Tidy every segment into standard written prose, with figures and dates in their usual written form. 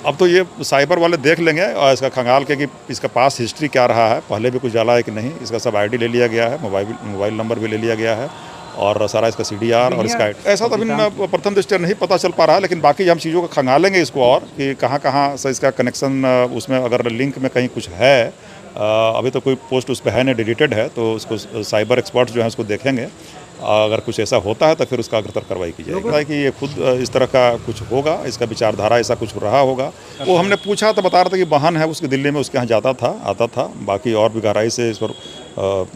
अब तो ये साइबर वाले देख लेंगे और इसका खंगाल के कि इसका पास हिस्ट्री क्या रहा है, पहले भी कुछ डाला है कि नहीं। इसका सब आईडी ले लिया गया है, मोबाइल नंबर भी ले लिया गया है और सारा इसका सीडीआर और इसका ऐसा तो अभी प्रथम दृष्टया नहीं पता चल पा रहा है, लेकिन बाकी हम चीज़ों को खंगालेंगे इसको और कि कहाँ कहाँ से इसका कनेक्शन, उसमें अगर लिंक में कहीं कुछ है। अभी तो कोई पोस्ट उस पर है नहीं, डिलीटेड है, तो उसको साइबर एक्सपर्ट्स जो हैं उसको देखेंगे। अगर कुछ ऐसा होता है तो फिर उसका अग्रतर कार्रवाई की जाएगी कि ये खुद इस तरह का कुछ होगा, इसका विचारधारा ऐसा कुछ रहा होगा। वो हमने पूछा तो बता रहा था कि बहन है उसकी, दिल्ली में उसके यहाँ जाता था, आता था। बाकी और भी गहराई से इस पर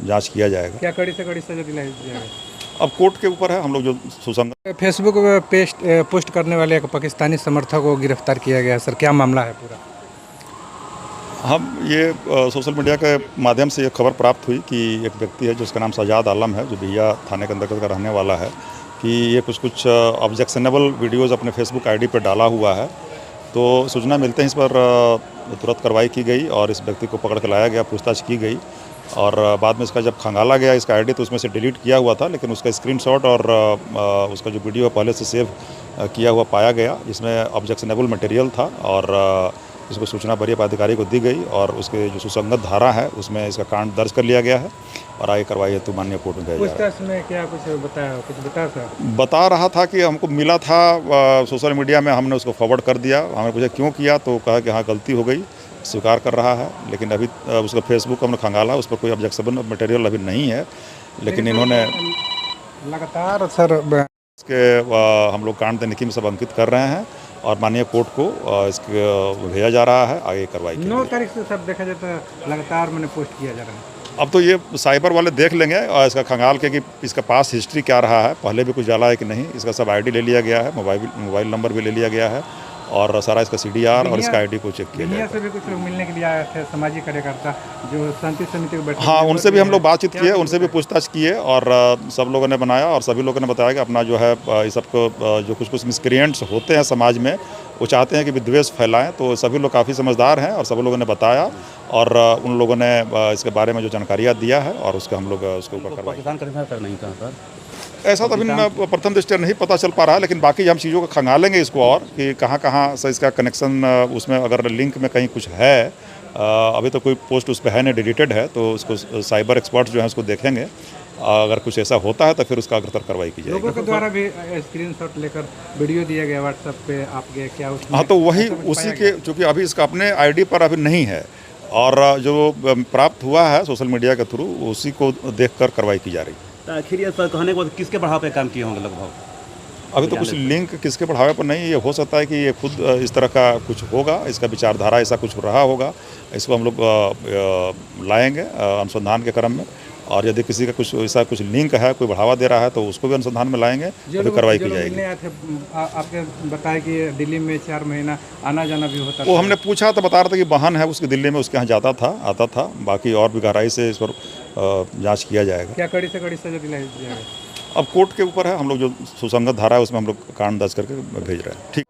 जांच किया जाएगा। क्या कड़ी से कड़ी सजा दिलाई जाएगा? अब कोर्ट के ऊपर है, हम लोग जो सुसंगत। फेसबुक पे पोस्ट करने वाले एक पाकिस्तानी समर्थक को गिरफ्तार किया गया सर, क्या मामला है पूरा? हम ये सोशल मीडिया के माध्यम से ये खबर प्राप्त हुई कि एक व्यक्ति है जिसका नाम सजाद आलम है, जो बिहिया थाने के अंतर्गत का रहने वाला है, कि ये कुछ ऑब्जेक्शनेबल वीडियोज़ अपने फेसबुक आईडी पर डाला हुआ है। तो सूचना मिलते ही इस पर तुरंत कार्रवाई की गई और इस व्यक्ति को पकड़ के लाया गया, पूछताछ की गई और बाद में इसका जब खंगाला गया इसका आईडी, तो उसमें से डिलीट किया हुआ था, लेकिन उसका स्क्रीनशॉट और उसका जो वीडियो पहले से सेव किया हुआ पाया गया, जिसमें ऑब्जेक्शनेबल मटेरियल था और इसको सूचना वरीय पदाधिकारी को दी गई और उसके जो सुसंगत धारा है उसमें इसका कांड दर्ज कर लिया गया है और आगे कार्रवाई हेतु माननीय कोर्ट में भेजा जा रहा है। उसमें क्या कुछ बताया, कुछ बता सर? बता रहा था कि हमको मिला था सोशल मीडिया में, हमने उसको फॉरवर्ड कर दिया। हमें पूछा क्यों किया, तो कहा कि हाँ गलती हो गई, स्वीकार कर रहा है। लेकिन अभी उसका फेसबुक हमने खंगाला, उस पर कोई ऑब्जेक्शनेबल मटेरियल अभी नहीं है, लेकिन इन्होंने लगातार सर इसके हम लोग कांड तनिकी में सब अंकित कर रहे हैं और माननीय कोर्ट को इसके भेजा जा रहा है आगे कार्रवाई के लिए। 9 तारीख से सब देखा जाए तो लगातार मैंने पोस्ट किया जा रहा है। अब तो ये साइबर वाले देख लेंगे और इसका खंगाल के कि इसका पास हिस्ट्री क्या रहा है, पहले भी कुछ डाला है कि नहीं। इसका सब आईडी ले लिया गया है, मोबाइल नंबर भी ले लिया गया है और सारा इसका सीडीआर और इसका आईडी को चेक किया जाएगा। से भी कुछ लोग मिलने के लिए आए थे, सामाजिक कार्यकर्ता जो शांति समिति में बैठे। हाँ, उनसे भी हम लोग बातचीत किए, उनसे भी पूछताछ किए और सब लोगों ने बनाया और सभी लोगों ने बताया कि अपना जो है इस सबको जो कुछ मिसक्रिएंट्स होते हैं समाज में, वो चाहते हैं कि विद्वेष फैलाएं। तो सभी लोग काफ़ी समझदार हैं और सभी लोगों ने बताया और उन लोगों ने इसके बारे में जो जानकारियाँ दिया है और उसके हम लोग उसके ऊपर कार्रवाई। ऐसा तो अभी प्रथम दृष्टया नहीं पता चल पा रहा है, लेकिन बाकी हम चीज़ों को खंगालेंगे इसको और कि कहाँ कहाँ से इसका कनेक्शन, उसमें अगर लिंक में कहीं कुछ है। अभी तो कोई पोस्ट उस पर है नहीं, डिलीटेड है, तो उसको साइबर एक्सपर्ट्स जो हैं उसको देखेंगे। अगर कुछ ऐसा होता है तो फिर उसका अग्रतर कार्रवाई की जाएगी। लोगों के द्वारा भी स्क्रीनशॉट लेकर वीडियो दिया गया व्हाट्सएप पे आपके, क्या उसमें? हाँ, तो वही उसी के, चूँकि अभी इसका अपने आईडी पर अभी नहीं है और जो प्राप्त हुआ है सोशल मीडिया के थ्रू, उसी को देखकर कार्रवाई की जा रही है। आखिर ये सर कहने के बाद किसके बढ़ाव पे काम किए होंगे लगभग? अभी तो कुछ लिंक किसके बढ़ावे पर नहीं, ये हो सकता है कि ये खुद इस तरह का कुछ होगा, इसका विचारधारा ऐसा कुछ रहा होगा। इसको हम लोग लाएंगे अनुसंधान के क्रम में और यदि किसी का कुछ ऐसा कुछ लिंक है, कोई बढ़ावा दे रहा है, तो उसको भी अनुसंधान में लाएंगे, तो कार्रवाई की जाएगी। आपके बताया कि दिल्ली में 4 महीना आना जाना भी होता था। वो हमने पूछा तो बता रहा था कि बहन है उसकी, दिल्ली में उसके यहाँ जाता था, आता था। बाकी और भी गहराई से इस पर जांच किया जाएगा। क्या कड़ी से कड़ी सजा दिलाई जाएगा? अब कोर्ट के ऊपर है, हम लोग जो सुसंगत धारा है उसमें हम लोग कांड दर्ज करके भेज रहे हैं। ठीक।